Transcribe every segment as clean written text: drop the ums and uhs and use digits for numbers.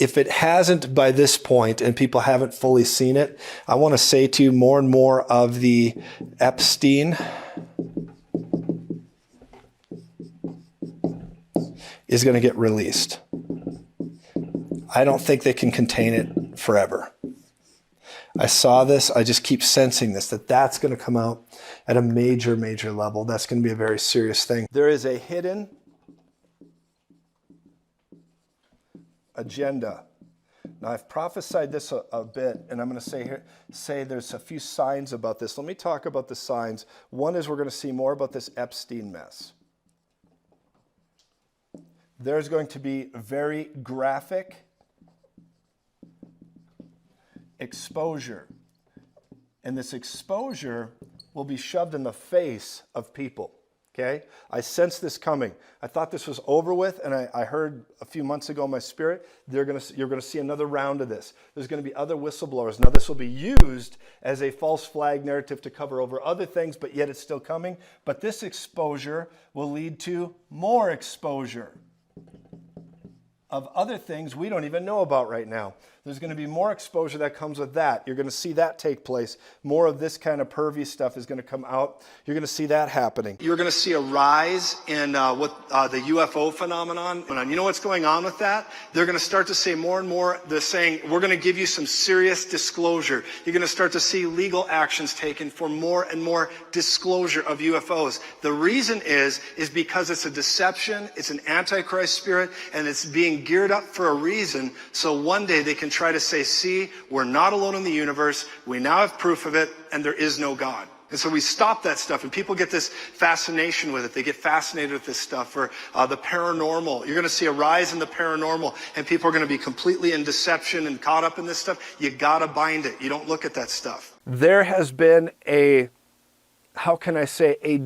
if it hasn't by this point and people haven't fully seen it, I want to say to you more and more of the Epstein is going to get released. I don't think they can contain it forever. I saw this. I just keep sensing this, that's going to come out at a major, major level. That's going to be a very serious thing. There is a hidden agenda. Now, I've prophesied this a bit, and I'm going to say there's a few signs about this. Let me talk about the signs. One is we're going to see more about this Epstein mess. There's going to be very graphic exposure. And this exposure will be shoved in the face of people. Okay? I sense this coming. I thought this was over with, and I heard a few months ago in my spirit, you're going to see another round of this. There's going to be other whistleblowers. Now, this will be used as a false flag narrative to cover over other things, but yet it's still coming. But this exposure will lead to more exposure of other things we don't even know about right now. There's going to be more exposure that comes with that. You're going to see that take place. More of this kind of pervy stuff is going to come out. You're going to see that happening. You're going to see a rise in the UFO phenomenon. You know what's going on with that? They're going to start to say more and more, they're saying, we're going to give you some serious disclosure. You're going to start to see legal actions taken for more and more disclosure of UFOs. The reason is because it's a deception, it's an antichrist spirit, and it's being geared up for a reason. So one day they can try to say, see, we're not alone in the universe. We now have proof of it, and there is no God. And so we stop that stuff, and people get this fascination with it. They get fascinated with this stuff, or the paranormal. You're going to see a rise in the paranormal, and people are going to be completely in deception and caught up in this stuff. You got to bind it. You don't look at that stuff. There has been a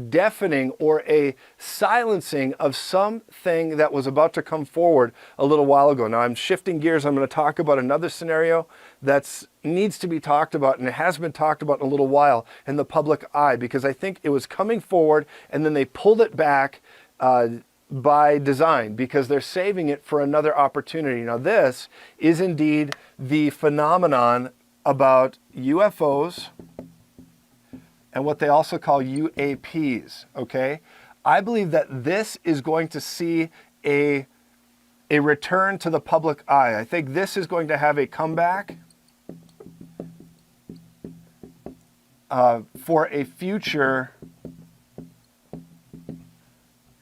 deafening or a silencing of something that was about to come forward a little while ago. Now, I'm shifting gears. I'm going to talk about another scenario that needs to be talked about, and it has been talked about in a little while in the public eye, because I think it was coming forward and then they pulled it back by design, because they're saving it for another opportunity. Now, this is indeed the phenomenon about UFOs and what they also call UAPs, okay? I believe that this is going to see a return to the public eye. I think this is going to have a comeback for a future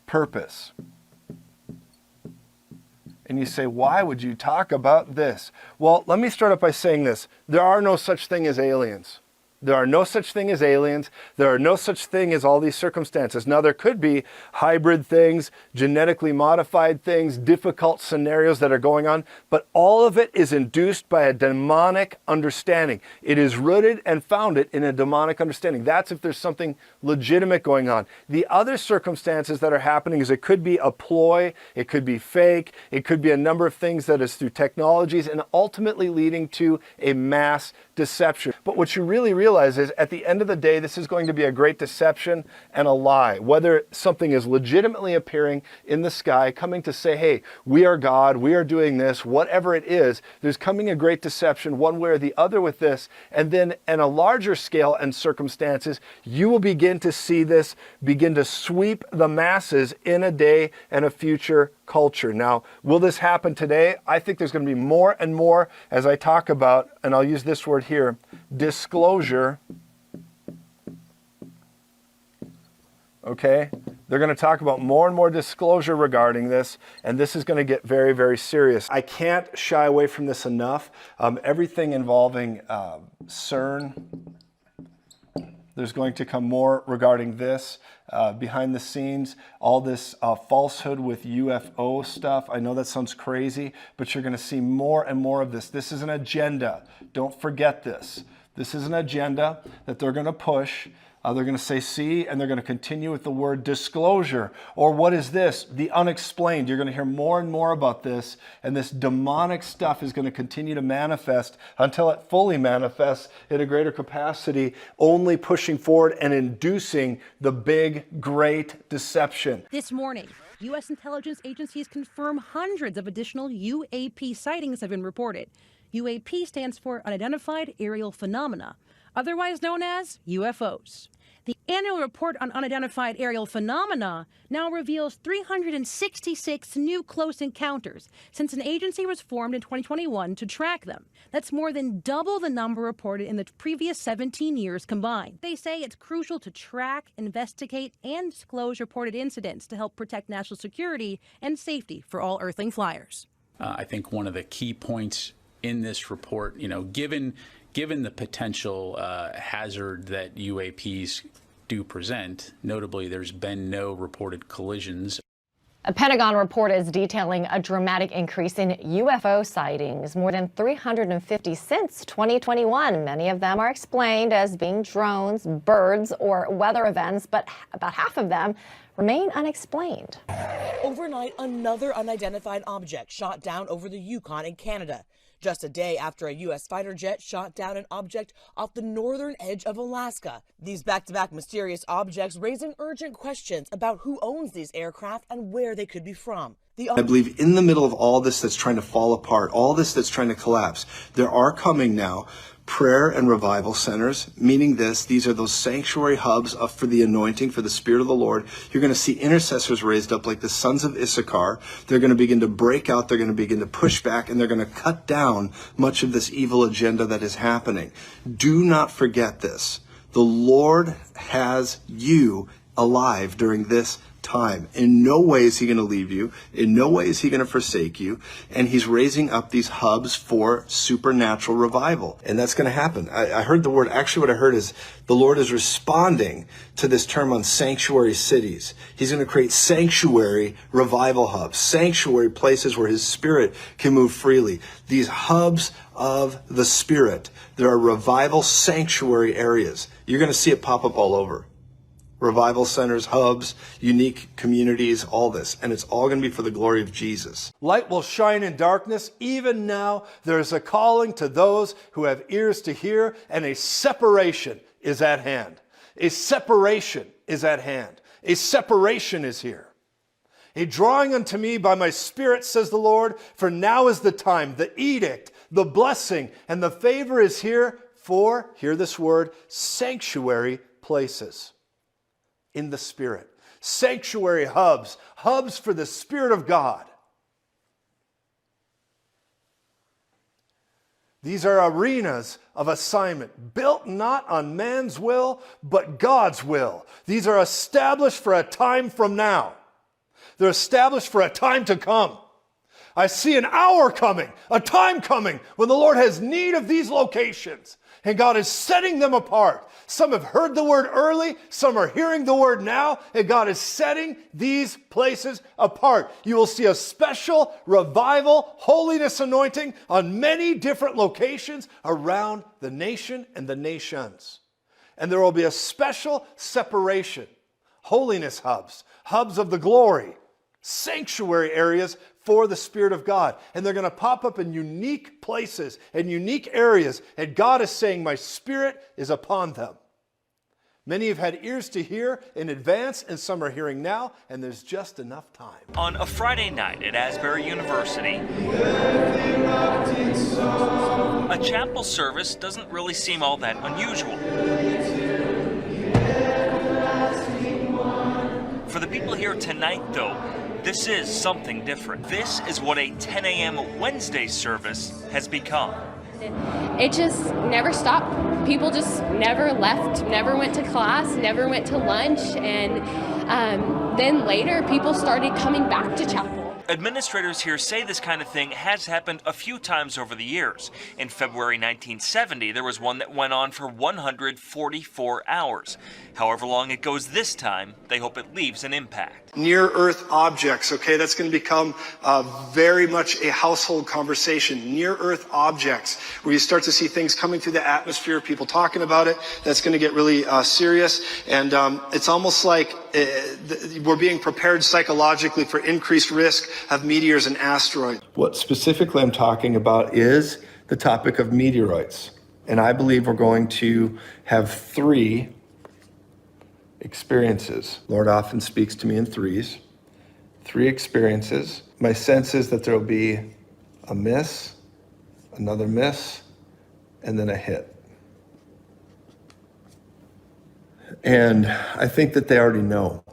purpose. And you say, why would you talk about this? Well, let me start up by saying this. There are no such thing as aliens. There are no such thing as aliens. There are no such thing as all these circumstances. Now, there could be hybrid things, genetically modified things, difficult scenarios that are going on, but all of it is induced by a demonic understanding. It is rooted and founded in a demonic understanding. That's if there's something legitimate going on. The other circumstances that are happening is it could be a ploy, it could be fake, it could be a number of things that is through technologies and ultimately leading to a mass deception. But what you really realize is at the end of the day, this is going to be a great deception and a lie. Whether something is legitimately appearing in the sky, coming to say, hey, we are God, we are doing this, whatever it is, there's coming a great deception one way or the other with this. And then in a larger scale and circumstances, you will begin to see this begin to sweep the masses in a day and a future culture. Now, will this happen today? I think there's going to be more and more, as I talk about, and I'll use this word here, disclosure. Okay? They're going to talk about more and more disclosure regarding this, and this is going to get very, very serious. I can't shy away from this enough. Everything involving CERN, there's going to come more regarding this. Behind the scenes, all this falsehood with UFO stuff. I know that sounds crazy, but you're going to see more and more of this. This is an agenda. Don't forget this. This is an agenda that they're going to push. They're going to say, see, and they're going to continue with the word disclosure. Or what is this? The unexplained. You're going to hear more and more about this, and this demonic stuff is going to continue to manifest until it fully manifests in a greater capacity, only pushing forward and inducing the big, great deception. This morning, U.S. intelligence agencies confirm hundreds of additional UAP sightings have been reported. UAP stands for Unidentified Aerial Phenomena, otherwise known as UFOs. The annual report on unidentified aerial phenomena now reveals 366 new close encounters since an agency was formed in 2021 to track them. That's more than double the number reported in the previous 17 years combined. They say it's crucial to track, investigate, and disclose reported incidents to help protect national security and safety for all Earthling flyers. I think one of the key points in this report, given the potential hazard that UAPs do present, notably there's been no reported collisions. A Pentagon report is detailing a dramatic increase in UFO sightings, more than 350 since 2021. Many of them are explained as being drones, birds, or weather events, but about half of them remain unexplained. Overnight, another unidentified object shot down over the Yukon in Canada. Just a day after a U.S. fighter jet shot down an object off the northern edge of Alaska. These back-to-back mysterious objects raising urgent questions about who owns these aircraft and where they could be from. I believe in the middle of all this that's trying to fall apart, all this that's trying to collapse, there are coming now prayer and revival centers, meaning these are those sanctuary hubs up for the anointing, for the Spirit of the Lord. You're going to see intercessors raised up like the sons of Issachar. They're going to begin to break out. They're going to begin to push back, and they're going to cut down much of this evil agenda that is happening. Do not forget this. The Lord has you alive during this time. In no way is he going to leave you. In no way is he going to forsake you. And he's raising up these hubs for supernatural revival. And that's going to happen. I heard the word, actually what I heard is the Lord is responding to this term on sanctuary cities. He's going to create sanctuary revival hubs, sanctuary places where his Spirit can move freely. These hubs of the Spirit. There are revival sanctuary areas. You're going to see it pop up all over. Revival centers, hubs, unique communities, all this. And it's all going to be for the glory of Jesus. Light will shine in darkness. Even now, there is a calling to those who have ears to hear, and a separation is at hand. A separation is at hand. A separation is here. A drawing unto me by my Spirit, says the Lord, for now is the time, the edict, the blessing, and the favor is here for, hear this word, sanctuary places. In the Spirit. Sanctuary hubs. Hubs for the Spirit of God. These are arenas of assignment, built not on man's will, but God's will. These are established for a time from now. They're established for a time to come. I see an hour coming, a time coming, when the Lord has need of these locations. And God is setting them apart. Some have heard the word early. Some are hearing the word now. And God is setting these places apart. You will see a special revival, holiness anointing on many different locations around the nation and the nations. And there will be a special separation. Holiness hubs, hubs of the glory, sanctuary areas for the Spirit of God. And they're going to pop up in unique places and unique areas. And God is saying, my Spirit is upon them. Many have had ears to hear in advance, and some are hearing now, and there's just enough time. On a Friday night at Asbury University, a chapel service doesn't really seem all that unusual. For the people here tonight, though, this is something different. This is what a 10 a.m. Wednesday service has become. It just never stopped. People just never left, never went to class, never went to lunch, and then later people started coming back to chapel. Administrators here say this kind of thing has happened a few times over the years. In February 1970, there was one that went on for 144 hours. However long it goes this time, they hope it leaves an impact. Near-Earth objects, okay, that's going to become very much a household conversation. Near-Earth objects, where you start to see things coming through the atmosphere, people talking about it. That's going to get really serious. And it's almost like we're being prepared psychologically for increased risk of meteors and asteroids. What specifically I'm talking about is the topic of meteoroids. And I believe we're going to have 3 experiences. Lord often speaks to me in threes. 3 experiences. My sense is that there will be a miss, another miss, and then a hit. And I think that they already know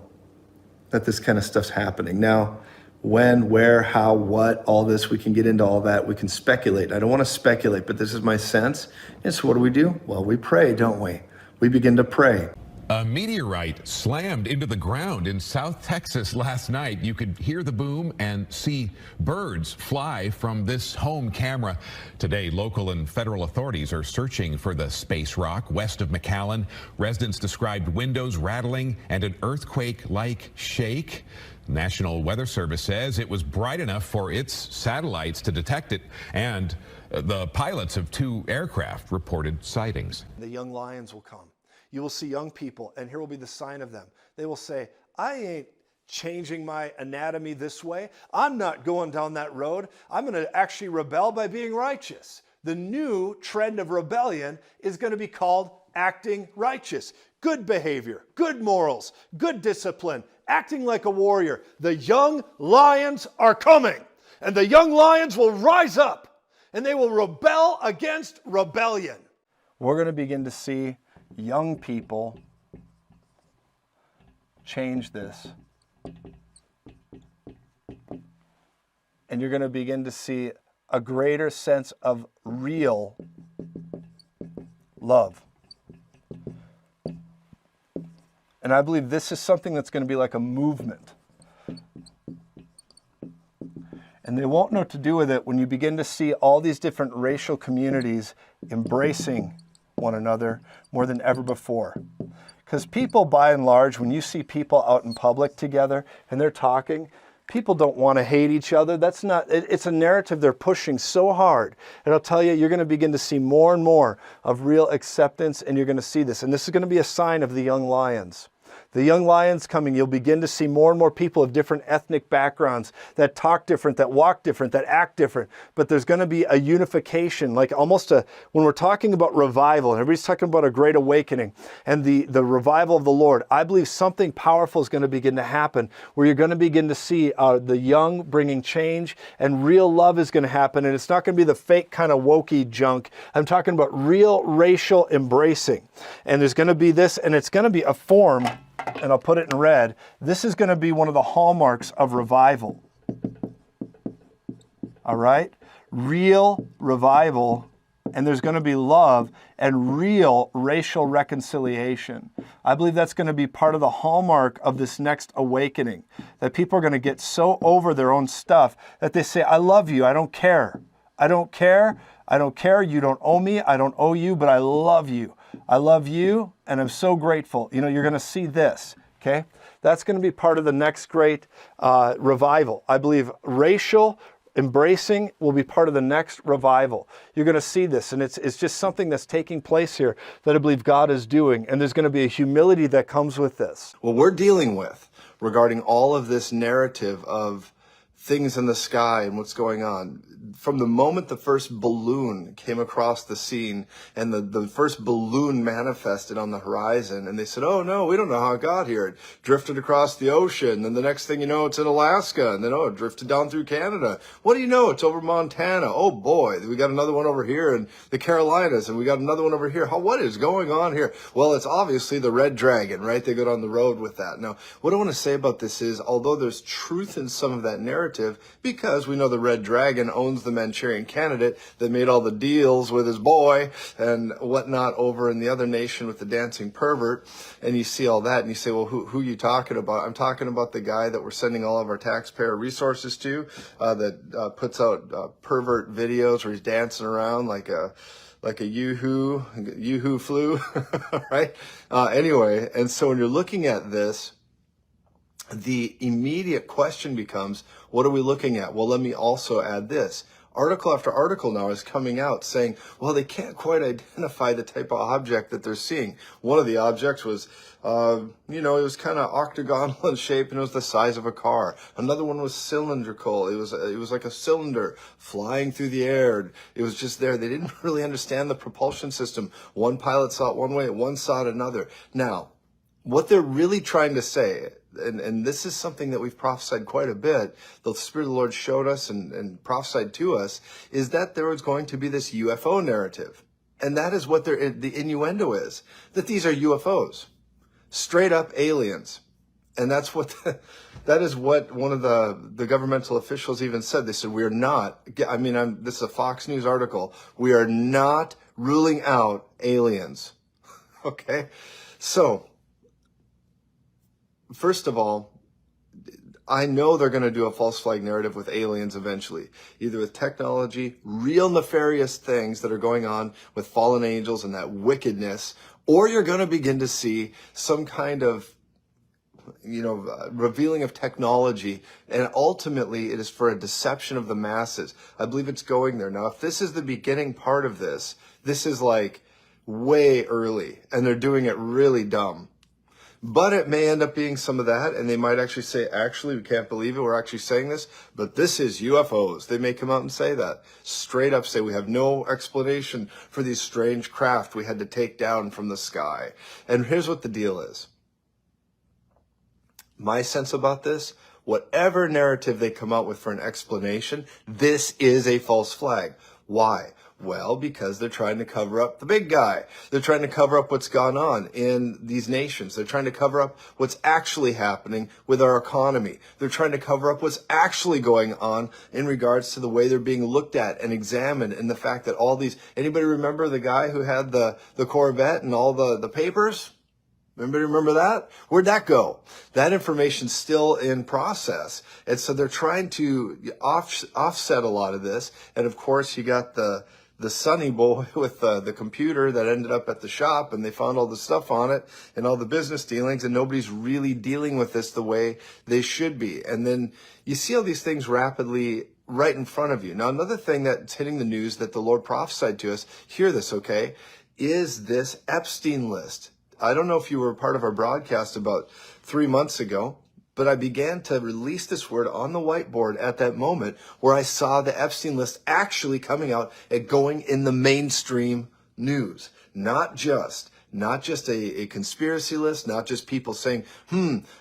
that this kind of stuff's happening. Now, when, where, how, what, all this, we can get into all that. We can speculate. I don't want to speculate, but this is my sense. And so what do? Well, we pray, don't we? We begin to pray. A meteorite slammed into the ground in South Texas last night. You could hear the boom and see birds fly from this home camera. Today, local and federal authorities are searching for the space rock west of McAllen. Residents described windows rattling and an earthquake-like shake. National Weather Service says it was bright enough for its satellites to detect it, and the pilots of 2 aircraft reported sightings. The young lions will come. You will see young people, and here will be the sign of them. They will say, I ain't changing my anatomy this way. I'm not going down that road. I'm going to actually rebel by being righteous. The new trend of rebellion is going to be called acting righteous. Good behavior, good morals, good discipline, acting like a warrior. The young lions are coming, and the young lions will rise up, and they will rebel against rebellion. We're going to begin to see young people change this. And you're going to begin to see a greater sense of real love. And I believe this is something that's going to be like a movement. And they won't know what to do with it when you begin to see all these different racial communities embracing one another more than ever before. Because people, by and large, when you see people out in public together and they're talking, people don't want to hate each other. That's not, it's a narrative they're pushing so hard. And I'll tell you, you're going to begin to see more and more of real acceptance, and you're going to see this. And this is going to be a sign of the young lions. The young lions coming, you'll begin to see more and more people of different ethnic backgrounds that talk different, that walk different, that act different. But there's going to be a unification, like almost when we're talking about revival, and everybody's talking about a great awakening and the revival of the Lord, I believe something powerful is going to begin to happen where you're going to begin to see the young bringing change, and real love is going to happen. And it's not going to be the fake kind of wokey junk. I'm talking about real racial embracing. And there's going to be this, and it's going to be a form, and I'll put it in red. This is going to be one of the hallmarks of revival. All right? Real revival, and there's going to be love and real racial reconciliation. I believe that's going to be part of the hallmark of this next awakening, that people are going to get so over their own stuff that they say, I love you, I don't care. I don't care. I don't care. You don't owe me. I don't owe you, but I love you. I love you, and I'm so grateful. You know, you're going to see this, okay? That's going to be part of the next great revival. I believe racial embracing will be part of the next revival. You're going to see this, and it's just something that's taking place here that I believe God is doing, and there's going to be a humility that comes with this. What we're dealing with regarding all of this narrative of things in the sky and what's going on, from the moment the first balloon came across the scene and the first balloon manifested on the horizon, and they said, oh no, we don't know how it got here. It drifted across the ocean, and the next thing you know, it's in Alaska, and then, oh, it drifted down through Canada. What do you know? It's over Montana. Oh boy, we got another one over here in the Carolinas, and we got another one over here. What is going on here? Well, it's obviously the Red Dragon, right? They go down the road with that. Now, what I want to say about this is, although there's truth in some of that narrative, because we know the Red Dragon owns the Manchurian Candidate that made all the deals with his boy and whatnot over in the other nation with the dancing pervert, and you see all that, and you say, well, who are you talking about? I'm talking about the guy that we're sending all of our taxpayer resources to, that puts out pervert videos where he's dancing around like a yoo-hoo flu, right? Anyway, and so when you're looking at this, the immediate question becomes, what are we looking at? Well, let me also add this. Article after article now is coming out saying, well, they can't quite identify the type of object that they're seeing. One of the objects was, it was kind of octagonal in shape, and it was the size of a car. Another one was cylindrical. It was like a cylinder flying through the air. It was just there. They didn't really understand the propulsion system. One pilot saw it one way, one saw it another. Now, what they're really trying to say, and this is something that we've prophesied quite a bit, the Spirit of the Lord showed us and prophesied to us, is that there was going to be this UFO narrative. And that is what the innuendo is, that these are UFOs, straight up aliens. And that's what, that is what one of the governmental officials even said. They said, we are not, this is a Fox News article, we are not ruling out aliens. Okay? So, first of all, I know they're going to do a false flag narrative with aliens eventually, either with technology, real nefarious things that are going on with fallen angels and that wickedness, or you're going to begin to see some kind of, revealing of technology, and ultimately it is for a deception of the masses. I believe it's going there. Now, if this is the beginning part of this, this is like way early, and they're doing it really dumb. But it may end up being some of that, and they might actually say, actually, we can't believe it, we're actually saying this, but this is UFOs. They may come out and say that. Straight up say, we have no explanation for these strange craft we had to take down from the sky. And here's what the deal is. My sense about this, whatever narrative they come out with for an explanation, this is a false flag. Why? Well, because they're trying to cover up the big guy. They're trying to cover up what's gone on in these nations. They're trying to cover up what's actually happening with our economy. They're trying to cover up what's actually going on in regards to the way they're being looked at and examined, and the fact that all these, anybody remember the guy who had the Corvette and all the papers? Anybody remember that? Where'd that go? That information's still in process. And so they're trying to offset a lot of this. And of course, you got the Sonny boy with the computer that ended up at the shop, and they found all the stuff on it and all the business dealings, and nobody's really dealing with this the way they should be. And then you see all these things rapidly right in front of you. Now, another thing that's hitting the news that the Lord prophesied to us, hear this, okay, is this Epstein list. I don't know if you were part of our broadcast about 3 months ago, but I began to release this word on the whiteboard at that moment where I saw the Epstein list actually coming out and going in the mainstream news. Not just a conspiracy list, not just people saying,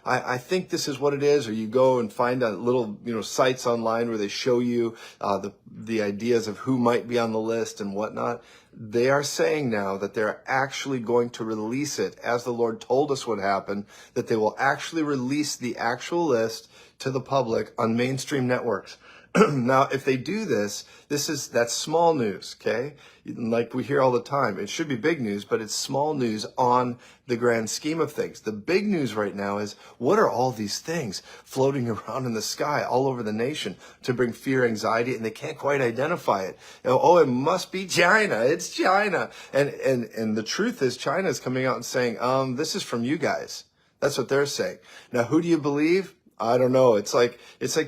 I think this is what it is, or you go and find a little, sites online where they show you the ideas of who might be on the list and whatnot. They are saying now that they're actually going to release it, as the Lord told us would happen, that they will actually release the actual list to the public on mainstream networks. Now, if they do this, that's small news, okay? Like we hear all the time, it should be big news, but it's small news on the grand scheme of things. The big news right now is, what are all these things floating around in the sky all over the nation to bring fear, anxiety, and they can't quite identify it. Oh, it must be China. It's China. And the truth is, China is coming out and saying, this is from you guys. That's what they're saying. Now, who do you believe? I don't know. It's like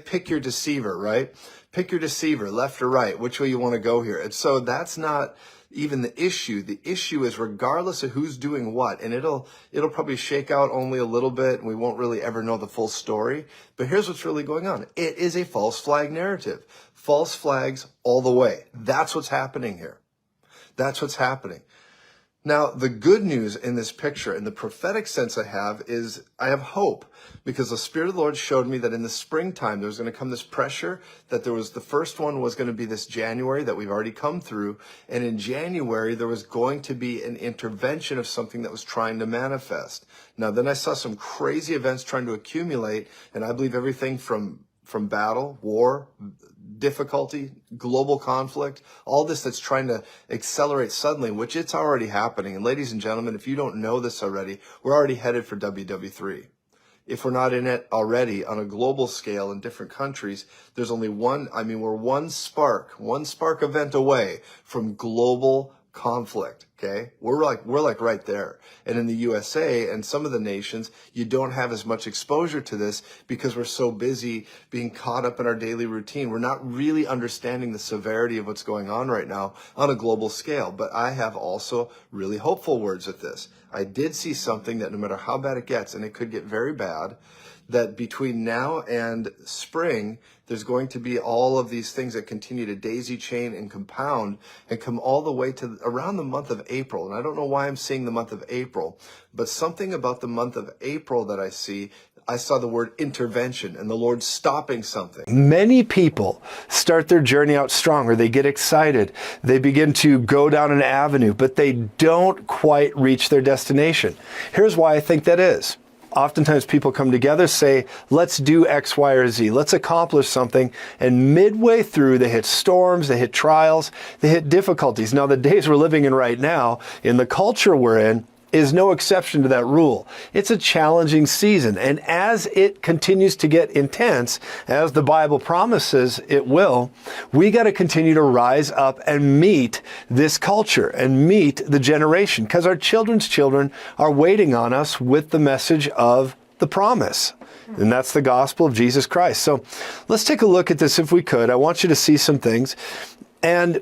pick your deceiver, right? Pick your deceiver, left or right. Which way you want to go here? And so that's not even the issue. The issue is regardless of who's doing what, and it'll probably shake out only a little bit, and we won't really ever know the full story. But here's what's really going on. It is a false flag narrative. False flags all the way. That's what's happening here. That's what's happening. Now, the good news in this picture, in the prophetic sense I have, is I have hope, because the Spirit of the Lord showed me that in the springtime there was going to come this pressure, that the first one was going to be this January that we've already come through, and in January there was going to be an intervention of something that was trying to manifest. Now, then I saw some crazy events trying to accumulate, and I believe everything from battle, war, difficulty, global conflict, all this that's trying to accelerate suddenly, which it's already happening. And ladies and gentlemen, if you don't know this already, we're already headed for WW3. If we're not in it already on a global scale in different countries, there's only we're one spark event away from global conflict. Okay, we're like right there. And in the USA and some of the nations, you don't have as much exposure to this because we're so busy being caught up in our daily routine. We're not really understanding the severity of what's going on right now on a global scale. But I have also really hopeful words with this. I did see something that no matter how bad it gets, and it could get very bad, that between now and spring, there's going to be all of these things that continue to daisy chain and compound and come all the way to around the month of April. And I don't know why I'm seeing the month of April, but something about the month of April that I saw the word intervention and the Lord stopping something. Many people start their journey out strong, or they get excited. They begin to go down an avenue, but they don't quite reach their destination. Here's why I think that is. Oftentimes people come together, say, let's do X, Y, or Z. Let's accomplish something. And midway through, they hit storms, they hit trials, they hit difficulties. Now, the days we're living in right now, in the culture we're in, is no exception to that rule. It's a challenging season. And as it continues to get intense, as the Bible promises it will, we got to continue to rise up and meet this culture and meet the generation, because our children's children are waiting on us with the message of the promise. And that's the gospel of Jesus Christ. So let's take a look at this if we could. I want you to see some things. And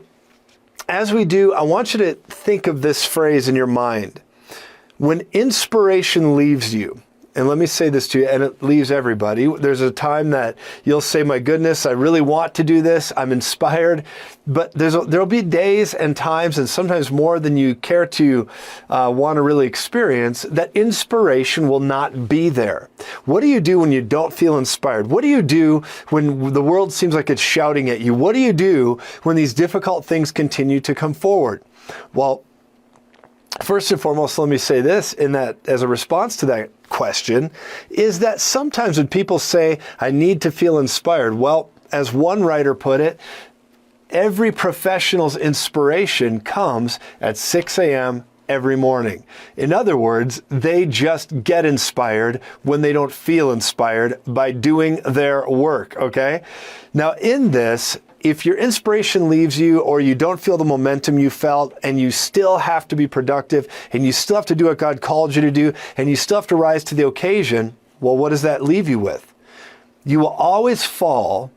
as we do, I want you to think of this phrase in your mind. When inspiration leaves you, and let me say this to you, and it leaves everybody, there's a time that you'll say, my goodness, I really want to do this, I'm inspired, but there'll be days and times, and sometimes more than you care to want to really experience, that inspiration will not be there. What do you do when you don't feel inspired? What do you do when the world seems like it's shouting at you? What do you do when these difficult things continue to come forward? Well, first and foremost, let me say this, in that as a response to that question, is that sometimes when people say, I need to feel inspired, well, as one writer put it, every professional's inspiration comes at 6 a.m. every morning. In other words, they just get inspired when they don't feel inspired by doing their work, okay? Now, in this, if your inspiration leaves you, or you don't feel the momentum you felt, and you still have to be productive, and you still have to do what God called you to do, and you still have to rise to the occasion, well, what does that leave you with? You will always fall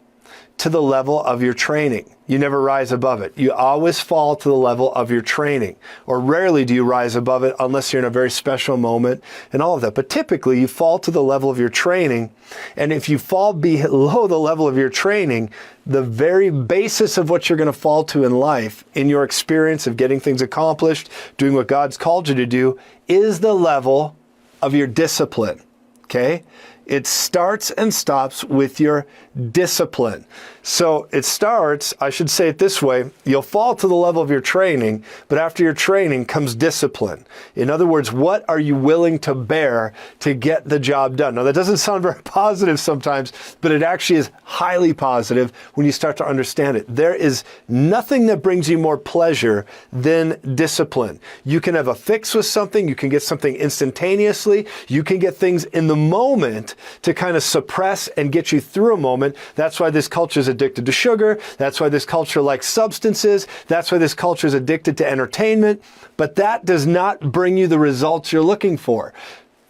to the level of your training. You never rise above it. You always fall to the level of your training, or rarely do you rise above it unless you're in a very special moment and all of that. But typically you fall to the level of your training. And if you fall below the level of your training, the very basis of what you're going to fall to in life, in your experience of getting things accomplished, doing what God's called you to do, is the level of your discipline. Okay? It starts and stops with your discipline. So it starts, I should say it this way, you'll fall to the level of your training, but after your training comes discipline. In other words, what are you willing to bear to get the job done? Now, that doesn't sound very positive sometimes, but it actually is highly positive when you start to understand it. There is nothing that brings you more pleasure than discipline. You can have a fix with something, you can get something instantaneously, you can get things in the moment to kind of suppress and get you through a moment. That's why this culture is addicted to sugar. That's why this culture likes substances. That's why this culture is addicted to entertainment. But that does not bring you the results you're looking for.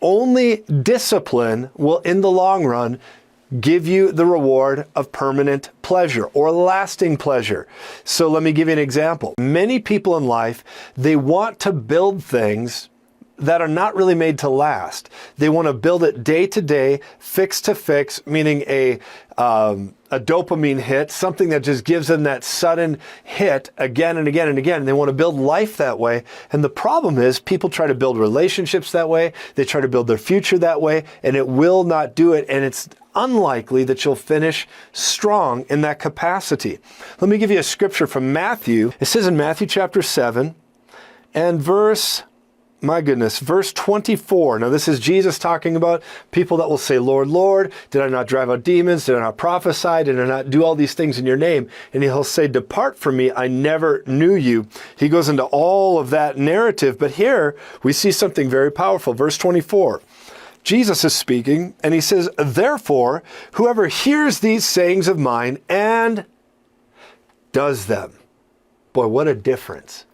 Only discipline will, in the long run, give you the reward of permanent pleasure or lasting pleasure. So let me give you an example. Many people in life, they want to build things that are not really made to last. They want to build it day to day, fix to fix, meaning a dopamine hit, something that just gives them that sudden hit again and again and again. And they want to build life that way. And the problem is people try to build relationships that way. They try to build their future that way, and it will not do it. And it's unlikely that you'll finish strong in that capacity. Let me give you a scripture from Matthew. It says in Matthew chapter 7 and verse 24. Now, this is Jesus talking about people that will say, Lord, Lord, did I not drive out demons? Did I not prophesy? Did I not do all these things in your name? And he'll say, depart from me, I never knew you. He goes into all of that narrative, but here we see something very powerful. Verse 24. Jesus is speaking, and he says, therefore, whoever hears these sayings of mine and does them. Boy, what a difference.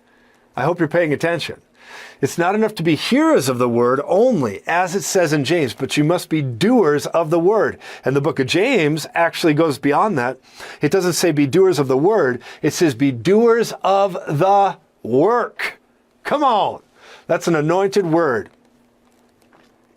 I hope you're paying attention. It's not enough to be hearers of the word only, as it says in James, but you must be doers of the word. And the book of James actually goes beyond that. It doesn't say be doers of the word. It says be doers of the work. Come on. That's an anointed word.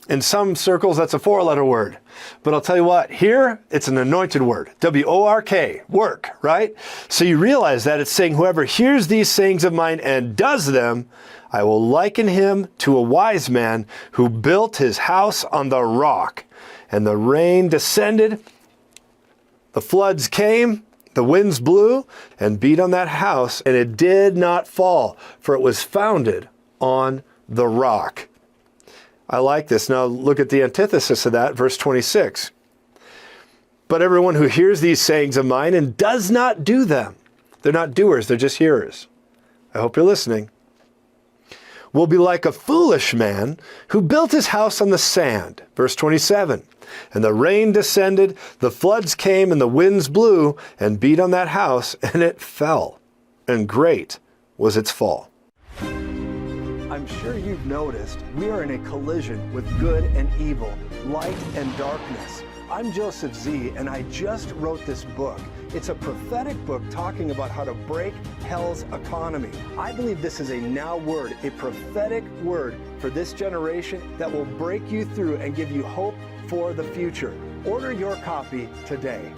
In some circles, that's a 4-letter word. But I'll tell you what, here, it's an anointed word. W-O-R-K, work, right? So you realize that it's saying, whoever hears these sayings of mine and does them, I will liken him to a wise man who built his house on the rock. And the rain descended, the floods came, the winds blew and beat on that house, and it did not fall, for it was founded on the rock. I like this. Now look at the antithesis of that, verse 26. But everyone who hears these sayings of mine and does not do them, they're not doers, they're just hearers. I hope you're listening. Will be like a foolish man who built his house on the sand. Verse 27. And the rain descended, the floods came, and the winds blew and beat on that house, and it fell. And great was its fall. I'm sure you've noticed we are in a collision with good and evil, light and darkness. I'm Joseph Z, and I just wrote this book. It's a prophetic book talking about how to break hell's economy. I believe this is a now word, a prophetic word for this generation that will break you through and give you hope for the future. Order your copy today.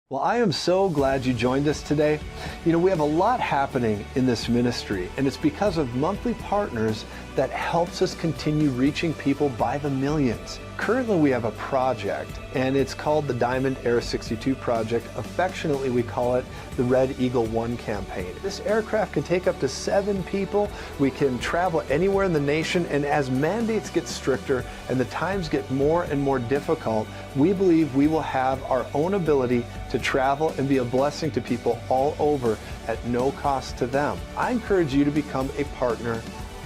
Well, I am so glad you joined us today. You know, we have a lot happening in this ministry, and it's because of monthly partners that helps us continue reaching people by the millions. Currently, we have a project, and it's called the Diamond Air 62 Project. Affectionately, we call it the Red Eagle 1 campaign. This aircraft can take up to 7 people. We can travel anywhere in the nation, and as mandates get stricter and the times get more and more difficult, we believe we will have our own ability to travel and be a blessing to people all over at no cost to them. I encourage you to become a partner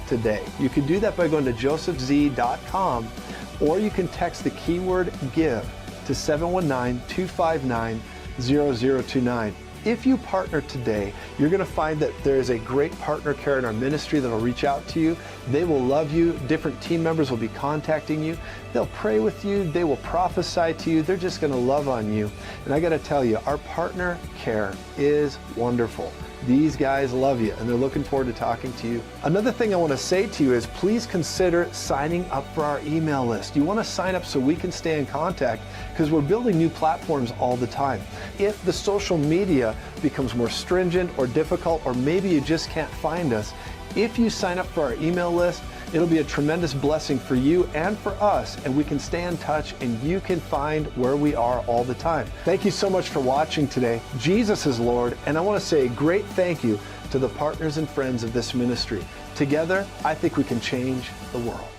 today. You can do that by going to josephz.com, or you can text the keyword GIVE to 719-259-0029. If you partner today, you're going to find that there is a great partner care in our ministry that will reach out to you. They will love you. Different team members will be contacting you. They'll pray with you. They will prophesy to you. They're just going to love on you. And I got to tell you, our partner care is wonderful. These guys love you, and they're looking forward to talking to you. Another thing I want to say to you is please consider signing up for our email list. You want to sign up so we can stay in contact, because we're building new platforms all the time. If the social media becomes more stringent or difficult, or maybe you just can't find us, if you sign up for our email list, it'll be a tremendous blessing for you and for us, and we can stay in touch and you can find where we are all the time. Thank you so much for watching today. Jesus is Lord, and I want to say a great thank you to the partners and friends of this ministry. Together, I think we can change the world.